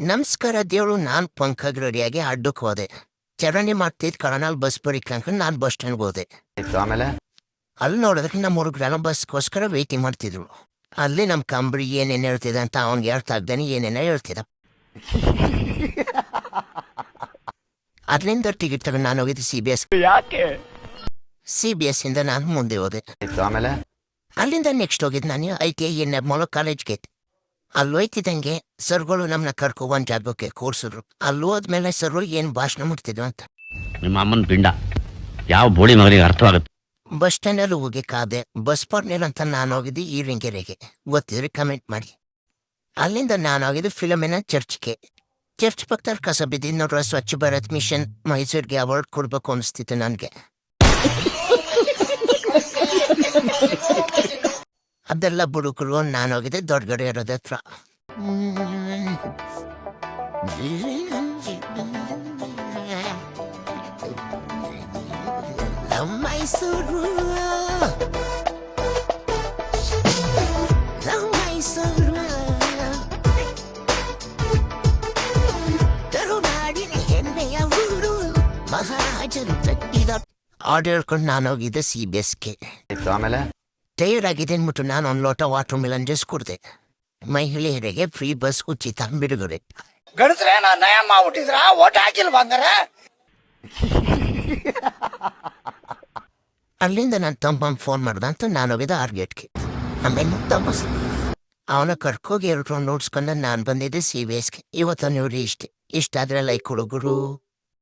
ನಮಸ್ಕಾರ ದೇವ್ರು. ನಾನು ಪಂಕಗ್ ರೆಡಿಯಾಗಿ ಅಡ್ಡಕ್ಕೆ ಹೋದೆ. ಚರಂಡಿ ಮಾಡ್ತಿದ್ ಕಳನಲ್ಲಿ ಬಸ್ ಬರೀಕ್ ಅನ್ಕೊಂಡು ನಾನು ಬಸ್ ಸ್ಟ್ಯಾಂಡ್ಗೆ ಹೋದೆ. ಆಮೇಲೆ ಅಲ್ಲಿ ನೋಡಿದ್ರೆ ನಮ್ಮ ಹುಡುಗರೆಲ್ಲ ಬಸ್ಗೋಸ್ಕರ ವೇಟಿಂಗ್ ಮಾಡ್ತಿದ್ರು. ಅಲ್ಲಿ ನಮ್ಮ ಕಂಬಳಿ ಏನೇನು ಹೇಳ್ತಿದ್ದ ಅಂತ ಅವ್ನಿಗೆ ಹೇಳ್ತಾ ಇದ್ದಾನೆ, ಏನೇನೋ ಹೇಳ್ತಿದ್ದ. ಅದ್ರಿಂದ ಟಿಕೆಟ್ ತಗೊಂಡು ನಾನು ಹೋಗಿದ್ದು CBS. ಯಾಕೆ CBS ಇಂದ ನಾನು ಮುಂದೆ ಹೋದೆ. ಆಮೇಲೆ ಅಲ್ಲಿಂದ ನೆಕ್ಸ್ಟ್ ಹೋಗಿದ್ದು ನಾನು ITI NML ಕಾಲೇಜ್ಗೆ. ಅಲ್ಲಿ ಹೋಯ್ತಿದ್ದಂಗೆ ಸರ್ಗಳು ನಮ್ಮನ್ನ ಕರ್ಕೊ ಒಂದು ಜಾಗಕ್ಕೆ ಕೂರ್ಸಿದ್ರು. ಅಲ್ಲಿ ಹೋದ್ಮೇಲೆ ಸರ್ಗಳು ಏನು ಭಾಷಣ ಮಾಡ್ತಿದ್ವು ಅಂತ. ನಿಮ್ಮ ಅಮ್ಮನ ಪಿಂಡ ಯಾವ ಬೋಳಿ ಮಗನಿಗೆ ಅರ್ಥವಾಗುತ್ತೆ. ಬಸ್ ಸ್ಟ್ಯಾಂಡಲ್ಲಿ ಹೋಗಿ ಕಾದೆ. ಬಸ್ ಪಾರ್ಟ್ನರ್ ಅಂತ ನಾನು ಹೋಗಿದ್ದು ಈರಿಂಗೆರೆಗೆ. ಗೊತ್ತಿದ್ರೆ ಕಮೆಂಟ್ ಮಾಡಿ. ಅಲ್ಲಿಂದ ನಾನು ಹೋಗಿದ್ದು ಫಿಲಮಿನ ಚರ್ಚ್ಗೆ. ಚರ್ಚ್ ಪಕ್ಕದಲ್ಲಿ ಕಸ ಬಿದ್ದಿದ್ದು ನೋಡ್ರೆ ಸ್ವಚ್ಛ ಭಾರತ್ ಮಿಷನ್ ಮೈಸೂರಿಗೆ ಅವಾರ್ಡ್ ಕೊಡ್ಬೇಕು ಅನಿಸ್ತಿತ್ತು ನನಗೆ. ಅದೆಲ್ಲ ಬುಡುಕರು. ನಾನು ಹೋಗಿದ್ದೆ ದೊಡ್ಡ ಗಡೆ ಇರೋದ ಹತ್ರ. ಮೈಸೂರು ಕರುನಾಡಿನ ಹೆಮ್ಮೆಯ ಊರು, ಮಹಾರಾಜರು ತಟ್ಟಿದ. ಆರ್ಡರ್ ಹೇಳ್ಕೊಂಡು ನಾನು ಹೋಗಿದ್ದೆ CBSಗೆ. ಆಮೇಲೆ ಟೈರ್ಡ್ ಆಗಿದೆ ಅಂದ್ಬಿಟ್ಟು ನಾನು ಒಂದು ಲೋಟ ವಾಟರ್ ಮಿಲನ್ ಜ್ಯೂಸ್ ಕುಡ್ದೆ. ಮಹಿಳೆಯರಿಗೆ ಫ್ರೀ ಬಸ್ ಉಚಿತ ಬಿಡುಗಡೆ. ಗಡಿಸ್ರೆ ನಾನು ನಯ ಮಾಡ್ಬಿಟ್ಟಿದ್ರ ಓಟ್ ಹಾಕಿಲ್ವ ಹಂಗಾರೆ? ಅಲ್ಲಿಂದ ನನ್ನ ತಮ್ಮ ಫೋನ್ ಮಾಡ್ದ ಅಂತ ನಾನು ಹೋಗಿದ್ದೆ ಆರ್ಗೇಟ್ಗೆ. ಆಮೇಲೆ ತಮ್ಮ ಅವನ ಕರ್ಕೋಗಿ 2 ರೌಂಡ್ ನೋಡ್ಸ್ಕೊಂಡು ನಾನು ಬಂದಿದ್ದೆ CBSಗೆ. ಇವತ್ತು ನೀವು ಇಷ್ಟ ಆದ್ರೆ ಲೈಕ್ ಹುಡುಗರು.